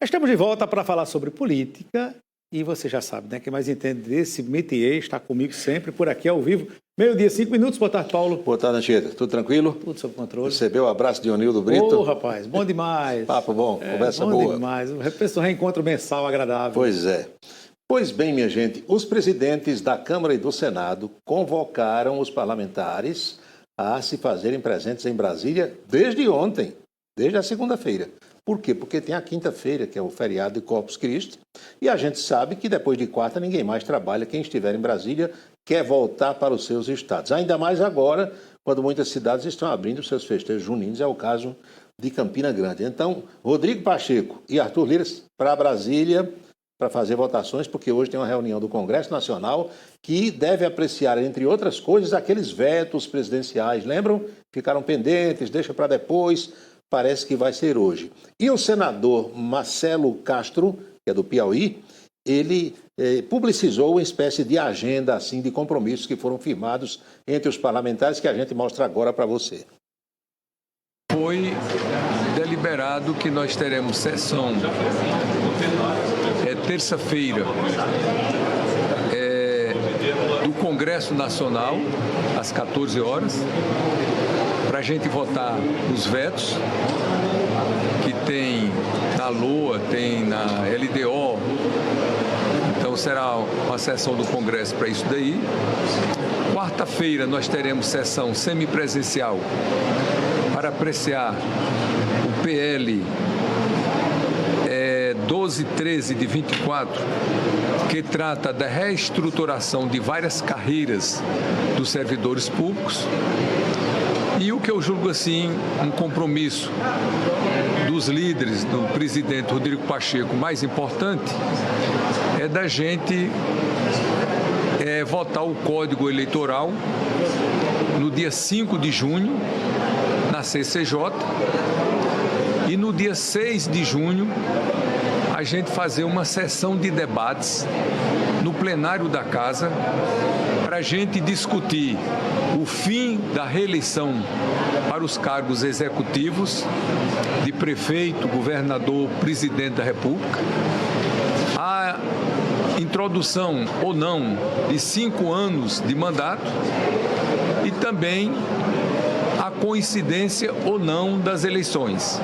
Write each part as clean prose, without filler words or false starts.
Estamos de volta para falar sobre política e você já sabe, né? Quem mais entende desse métier está comigo sempre por aqui ao vivo. Meio-dia, 5 minutos. Boa tarde, Paulo. Boa tarde, Anchieta. Tudo tranquilo? Tudo sob controle. Recebeu o abraço de Onildo Brito? Ô, rapaz, bom demais. Papo bom, conversa bom boa. Bom demais. Um reencontro mensal agradável. Pois é. Pois bem, minha gente, os presidentes da Câmara e do Senado convocaram os parlamentares a se fazerem presentes em Brasília desde ontem, desde a segunda-feira. Por quê? Porque tem a quinta-feira, que é o feriado de Corpus Christi, e a gente sabe que depois de quarta ninguém mais trabalha. Quem estiver em Brasília quer voltar para os seus estados. Ainda mais agora, quando muitas cidades estão abrindo seus festejos juninos, é o caso de Campina Grande. Então, Rodrigo Pacheco e Arthur Lira para Brasília para fazer votações, porque hoje tem uma reunião do Congresso Nacional que deve apreciar, entre outras coisas, aqueles vetos presidenciais. Lembram? Ficaram pendentes, deixa para depois. Parece que vai ser hoje. E o senador Marcelo Castro, que é do Piauí, ele publicizou uma espécie de agenda assim, de compromissos que foram firmados entre os parlamentares, que a gente mostra agora para você. Foi deliberado que nós teremos sessão terça-feira do Congresso Nacional, às 14 horas, para a gente votar os vetos, que tem na LOA, tem na LDO, então será uma sessão do Congresso para isso daí. Quarta-feira nós teremos sessão semipresencial para apreciar o PL 1213 de 24, que trata da reestruturação de várias carreiras dos servidores públicos. E o que eu julgo assim, um compromisso dos líderes, do presidente Rodrigo Pacheco, mais importante, é da gente votar o Código Eleitoral no dia 5 de junho, na CCJ, e no dia 6 de junho, a gente fazer uma sessão de debates no plenário da Casa para a gente discutir o fim da reeleição para os cargos executivos de prefeito, governador, presidente da República, a introdução ou não de 5 anos de mandato e também a coincidência ou não das eleições.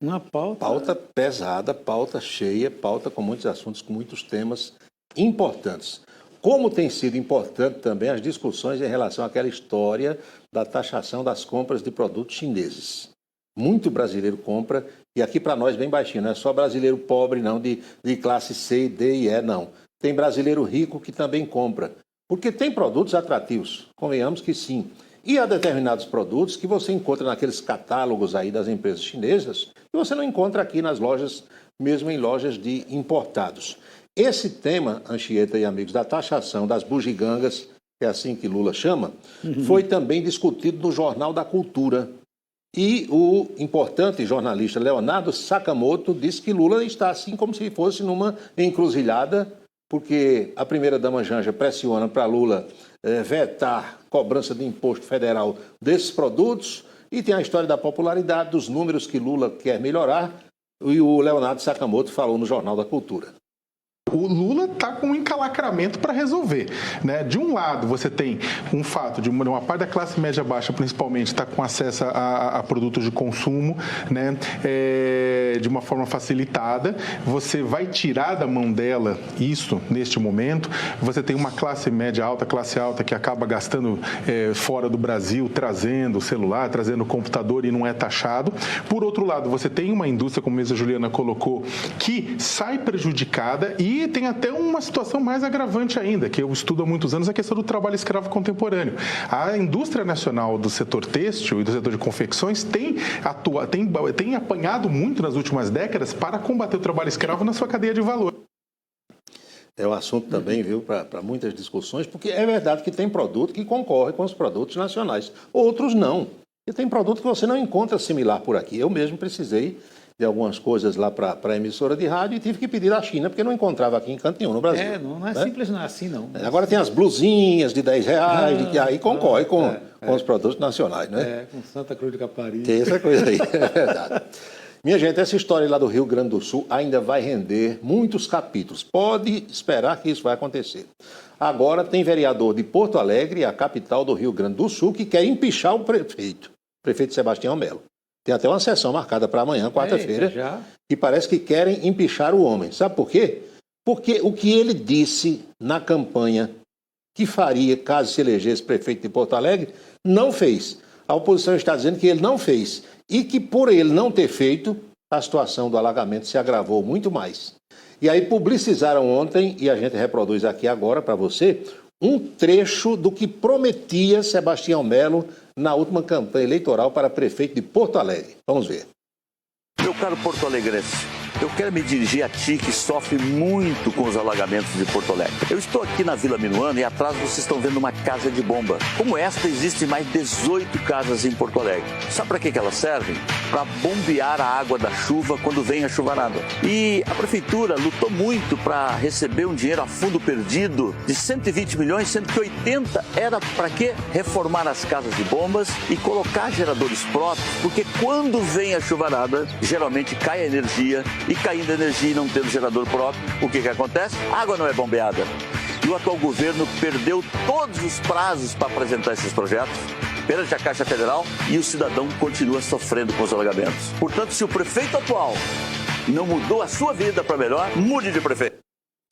Uma pauta... Pauta pesada, pauta cheia, pauta com muitos assuntos, com muitos temas importantes. Como tem sido importante também as discussões em relação àquela história da taxação das compras de produtos chineses. Muito brasileiro compra, e aqui para nós bem baixinho, não é só brasileiro pobre não, de classe C, D e E, não. Tem brasileiro rico que também compra, porque tem produtos atrativos, convenhamos que sim. E há determinados produtos que você encontra naqueles catálogos aí das empresas chinesas que você não encontra aqui nas lojas, mesmo em lojas de importados. Esse tema, Anchieta e amigos, da taxação das bugigangas, que é assim que Lula chama, foi também discutido no Jornal da Cultura. E o importante jornalista Leonardo Sakamoto disse que Lula está assim como se fosse numa encruzilhada, porque a primeira-dama Janja pressiona para Lula vetar cobrança de imposto federal desses produtos, e tem a história da popularidade, dos números que Lula quer melhorar, e o Leonardo Sakamoto falou no Jornal da Cultura. O Lula está com um encalacramento para resolver, né? De um lado, você tem um fato de uma parte da classe média baixa, principalmente, está com acesso a produtos de consumo, né? De uma forma facilitada. Você vai tirar da mão dela isso neste momento. Você tem uma classe média alta, classe alta, que acaba gastando fora do Brasil, trazendo o celular, trazendo o computador e não é taxado. Por outro lado, você tem uma indústria, como a Juliana colocou, que sai prejudicada. E tem até uma situação mais agravante ainda, que eu estudo há muitos anos, a questão do trabalho escravo contemporâneo. A indústria nacional do setor têxtil e do setor de confecções tem apanhado muito nas últimas décadas para combater o trabalho escravo na sua cadeia de valor. É um assunto também, viu, para muitas discussões, porque é verdade que tem produto que concorre com os produtos nacionais, outros não. E tem produto que você não encontra similar por aqui. Eu mesmo precisei de algumas coisas lá para a emissora de rádio e tive que pedir da China, porque não encontrava aqui em canto nenhum no Brasil. Não é simples, não é assim, não. Agora tem as blusinhas de R$10, que aí concorre com os produtos nacionais, né? Com Santa Cruz de Caparibe. Tem essa coisa aí, é verdade. Minha gente, essa história lá do Rio Grande do Sul ainda vai render muitos capítulos. Pode esperar que isso vai acontecer. Agora tem vereador de Porto Alegre, a capital do Rio Grande do Sul, que quer empichar o prefeito Sebastião Melo. Tem até uma sessão marcada para amanhã, quarta-feira, e parece que querem empichar o homem. Sabe por quê? Porque o que ele disse na campanha que faria caso se elegesse prefeito de Porto Alegre, não fez. A oposição está dizendo que ele não fez e que por ele não ter feito, a situação do alagamento se agravou muito mais. E aí publicizaram ontem, e a gente reproduz aqui agora para você, um trecho do que prometia Sebastião Melo na última campanha eleitoral para prefeito de Porto Alegre. Vamos ver. Meu caro porto-alegrense, eu quero me dirigir a ti que sofre muito com os alagamentos de Porto Alegre. Eu estou aqui na Vila Minuano e atrás vocês estão vendo uma casa de bomba. Como esta, existem mais 18 casas em Porto Alegre. Sabe para que elas servem? Para bombear a água da chuva quando vem a chuvarada. E a prefeitura lutou muito para receber um dinheiro a fundo perdido de 120 milhões, sendo que 80 era para quê? Reformar as casas de bombas e colocar geradores próprios, porque quando vem a chuvarada, geralmente cai a energia e caindo a energia e não tendo gerador próprio, o que acontece? A água não é bombeada. E o atual governo perdeu todos os prazos para apresentar esses projetos perante a Caixa Federal e o cidadão continua sofrendo com os alagamentos. Portanto, se o prefeito atual não mudou a sua vida para melhor, mude de prefeito.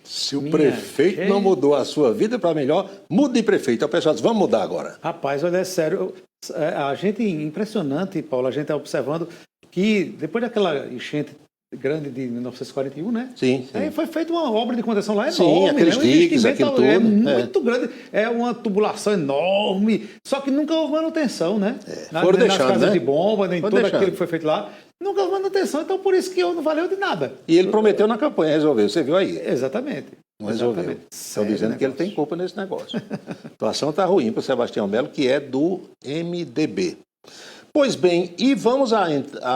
Se o prefeito não mudou a sua vida para melhor, mude de prefeito. Então, pessoal, vamos mudar agora. Rapaz, olha, é sério. A gente, impressionante, Paulo, a gente está observando que depois daquela enchente grande de 1941, né? Sim. Aí foi feita uma obra de contenção lá enorme. Sim, aqueles diques, aquilo tudo. É muito grande. É uma tubulação enorme. Só que nunca houve manutenção, né? Foram deixando, nas casas né? de bomba, nem Foram tudo deixando. aquilo que foi feito lá. Nunca houve manutenção, então por isso que não valeu de nada. E ele prometeu na campanha resolver, você viu aí? Exatamente. Não resolveu. Exatamente. Estão dizendo que ele tem culpa nesse negócio. A situação está ruim para o Sebastião Melo, que é do MDB. Pois bem, e vamos à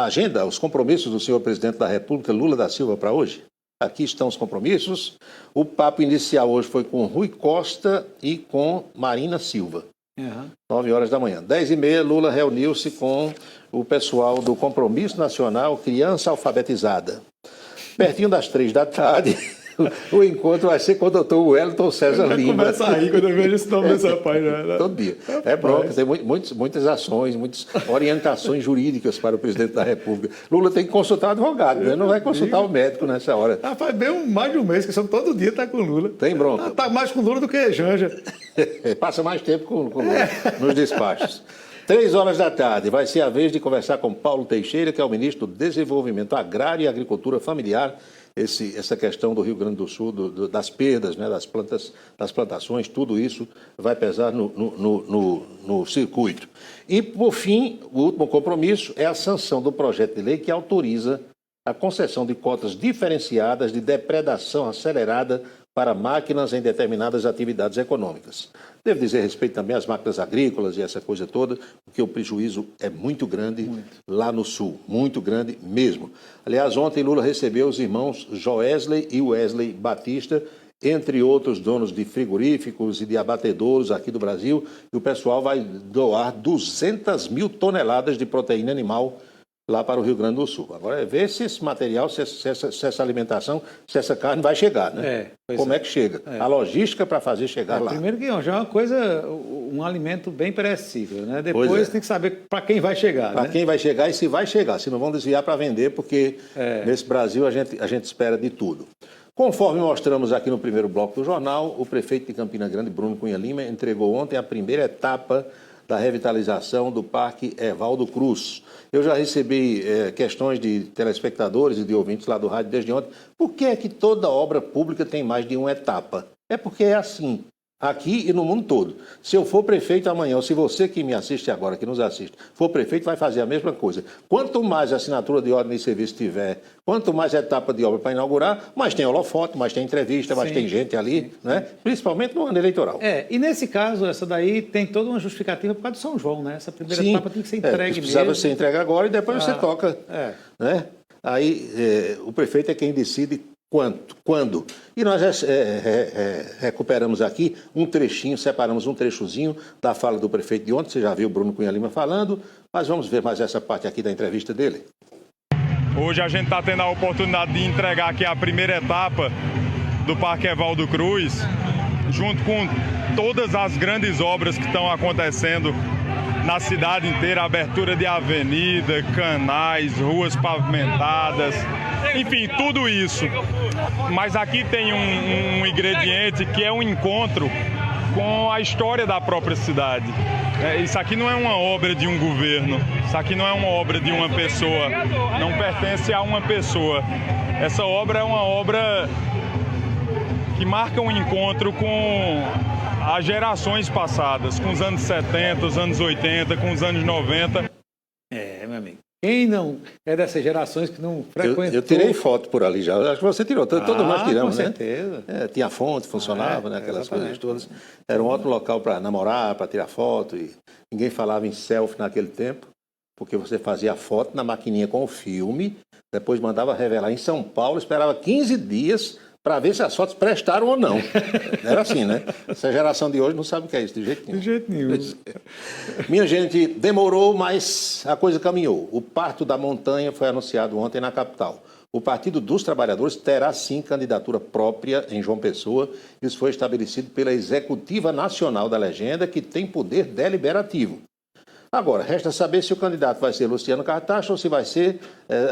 agenda, os compromissos do senhor presidente da República, Lula da Silva, para hoje? Aqui estão os compromissos. O papo inicial hoje foi com Rui Costa e com Marina Silva. 9 horas da manhã. 10h30, Lula reuniu-se com o pessoal do Compromisso Nacional Criança Alfabetizada. Pertinho das 3 da tarde, o encontro vai ser com o doutor Wellington César Lima. Começa a rir quando eu vejo esse nome desse rapaz. Né? Todo dia. É bronca, tem muitas ações, muitas orientações jurídicas para o presidente da República. Lula tem que consultar o advogado, né? Não vai consultar o médico nessa hora. Faz bem mais de um mês que são todo dia tá com o Lula. Tem bronca. Tá mais com o Lula do que Janja. Passa mais tempo com o Lula nos despachos. 3 horas da tarde, vai ser a vez de conversar com Paulo Teixeira, que é o ministro do Desenvolvimento Agrário e Agricultura Familiar. Essa questão do Rio Grande do Sul, das perdas, né, das plantações, tudo isso vai pesar no circuito. E, por fim, o último compromisso é a sanção do projeto de lei que autoriza a concessão de cotas diferenciadas de depredação acelerada para máquinas em determinadas atividades econômicas. Devo dizer respeito também às máquinas agrícolas e essa coisa toda, porque o prejuízo é muito grande lá no Sul, muito grande mesmo. Aliás, ontem Lula recebeu os irmãos Joesley e Wesley Batista, entre outros donos de frigoríficos e de abatedouros aqui do Brasil, e o pessoal vai doar 200 mil toneladas de proteína animal lá para o Rio Grande do Sul. Agora é ver se esse material, se essa alimentação, se essa carne vai chegar, né? Como é que chega? A logística para fazer chegar lá. Primeiro que já é uma coisa, um alimento bem perecível, né? Depois tem que saber para quem vai chegar. Para quem vai chegar e se vai chegar, se não vão desviar para vender, porque nesse Brasil a gente espera de tudo. Conforme mostramos aqui no primeiro bloco do jornal, o prefeito de Campina Grande, Bruno Cunha Lima, entregou ontem a primeira etapa da revitalização do Parque Evaldo Cruz. Eu já recebi questões de telespectadores e de ouvintes lá do rádio desde ontem. Por que é que toda obra pública tem mais de uma etapa? É porque é assim, aqui e no mundo todo. Se eu for prefeito amanhã, ou se você que me assiste agora, que nos assiste, for prefeito, vai fazer a mesma coisa. Quanto mais assinatura de ordem de serviço tiver, quanto mais etapa de obra para inaugurar, mais tem holofote, mais tem entrevista, mais tem gente ali, né? Principalmente no ano eleitoral. E nesse caso, essa daí tem toda uma justificativa por causa do São João, né? Essa primeira etapa tem que ser entregue mesmo. Precisava ser entregue agora e depois você toca. Né? Aí o prefeito é quem decide quando. E nós recuperamos aqui um trechinho, separamos um trechozinho da fala do prefeito de ontem. Você já viu o Bruno Cunha Lima falando, mas vamos ver mais essa parte aqui da entrevista dele. Hoje a gente está tendo a oportunidade de entregar aqui a primeira etapa do Parque Evaldo Cruz, junto com todas as grandes obras que estão acontecendo na cidade inteira, abertura de avenida, canais, ruas pavimentadas, enfim, tudo isso. Mas aqui tem um ingrediente que é um encontro com a história da própria cidade. Isso aqui não é uma obra de um governo, isso aqui não é uma obra de uma pessoa, não pertence a uma pessoa. Essa obra é uma obra que marca um encontro com as gerações passadas, com os anos 70, os anos 80, com os anos 90. Meu amigo. Quem não é dessas gerações que não frequentou... Eu tirei foto por ali já. Acho que você tirou. Todos nós tiramos, com né? certeza. Tinha fonte, funcionava, né? Aquelas exatamente. coisas todas. Era um ótimo local para namorar, para tirar foto. E ninguém falava em selfie naquele tempo, porque você fazia a foto na maquininha com o filme, depois mandava revelar em São Paulo, esperava 15 dias para ver se as fotos prestaram ou não. Era assim, né? Essa geração de hoje não sabe o que é isso, de jeito nenhum. De jeito nenhum. Minha gente, demorou, mas a coisa caminhou. O Parto da Montanha foi anunciado ontem na capital. O Partido dos Trabalhadores terá, sim, candidatura própria em João Pessoa. Isso foi estabelecido pela Executiva Nacional da Legenda, que tem poder deliberativo. Agora, resta saber se o candidato vai ser Luciano Cartacho ou se vai ser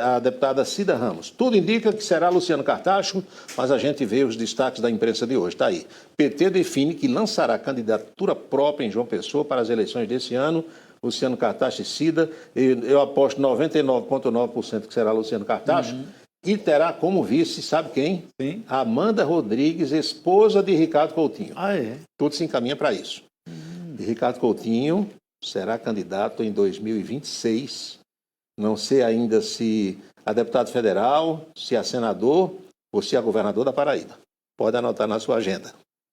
a deputada Cida Ramos. Tudo indica que será Luciano Cartacho, mas a gente vê os destaques da imprensa de hoje. Está aí. PT define que lançará candidatura própria em João Pessoa para as eleições desse ano. Luciano Cartacho e Cida. Eu aposto 99,9% que será Luciano Cartacho. E terá como vice, sabe quem? Sim. Amanda Rodrigues, esposa de Ricardo Coutinho. É? Tudo se encaminha para isso. E Ricardo Coutinho será candidato em 2026. Não sei ainda se a deputado federal, se a senador ou se a governador da Paraíba. Pode anotar na sua agenda.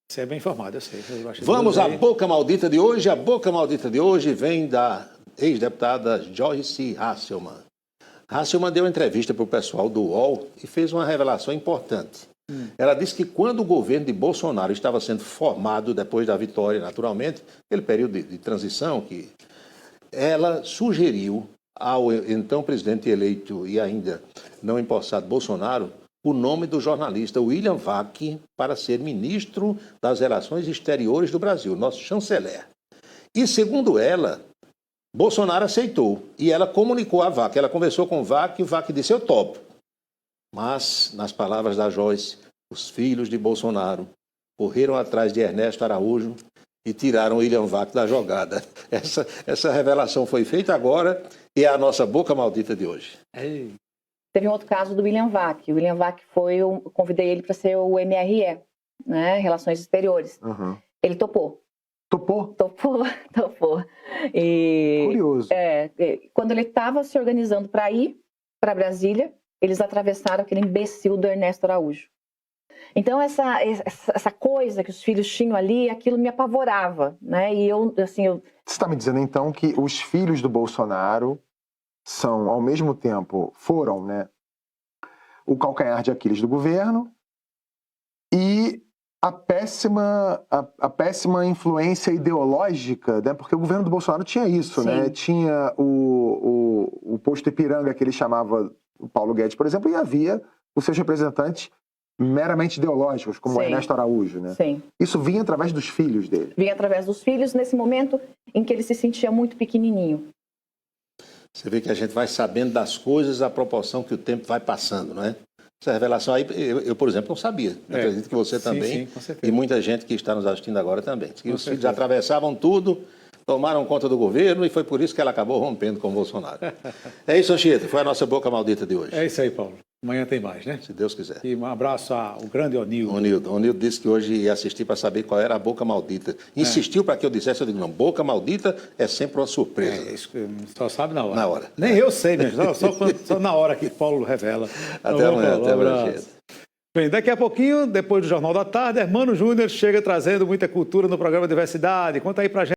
Você é bem informado, eu sei. Vamos à boca maldita de hoje. A boca maldita de hoje vem da ex-deputada Joyce Hasselmann. Hasselmann deu entrevista para o pessoal do UOL e fez uma revelação importante. Ela disse que quando o governo de Bolsonaro estava sendo formado, depois da vitória, naturalmente, aquele período de transição, que ela sugeriu ao então presidente eleito e ainda não empossado Bolsonaro o nome do jornalista William Vac para ser ministro das Relações Exteriores do Brasil, nosso chanceler. E, segundo ela, Bolsonaro aceitou e ela comunicou a Vac. Ela conversou com o Vac e o Vac disse, eu topo. Mas, nas palavras da Joyce, os filhos de Bolsonaro correram atrás de Ernesto Araújo e tiraram William Vac da jogada. Essa revelação foi feita agora e é a nossa boca maldita de hoje. Ei. Teve um outro caso do William Vac. O William Vac eu convidei ele para ser o MRE, né, Relações Exteriores. Ele topou. Topou? Topou. E, curioso. Quando ele estava se organizando para ir para Brasília, eles atravessaram aquele imbecil do Ernesto Araújo. Então, essa coisa que os filhos tinham ali, aquilo me apavorava, né? E Você está me dizendo, então, que os filhos do Bolsonaro são, ao mesmo tempo, foram, né, o calcanhar de Aquiles do governo e a péssima influência ideológica, né? Porque o governo do Bolsonaro tinha isso, Sim. né? Tinha o posto Ipiranga, que ele chamava o Paulo Guedes, por exemplo, e havia os seus representantes meramente ideológicos, como o Ernesto Araújo, né? Sim. Isso vinha através dos filhos dele. Vinha através dos filhos nesse momento em que ele se sentia muito pequenininho. Você vê que a gente vai sabendo das coisas à proporção que o tempo vai passando, não é? Essa revelação aí, eu por exemplo, não sabia. Acredito que você também, sim, com certeza. e muita gente que está nos assistindo agora também. Que os filhos atravessavam tudo, tomaram conta do governo e foi por isso que ela acabou rompendo com o Bolsonaro. É isso, Anchieta, foi a nossa boca maldita de hoje. É isso aí, Paulo. Amanhã tem mais, né? Se Deus quiser. E um abraço ao grande Onildo. Onildo disse que hoje ia assistir para saber qual era a boca maldita. Insistiu para que eu dissesse, eu digo, não, boca maldita é sempre uma surpresa. Isso só sabe na hora. Na hora. Nem eu sei, mesmo. Só na hora que Paulo revela. Até amanhã, Paulo, amanhã. Bem, daqui a pouquinho, depois do Jornal da Tarde, Hermano Júnior chega trazendo muita cultura no programa Diversidade. Conta aí pra gente.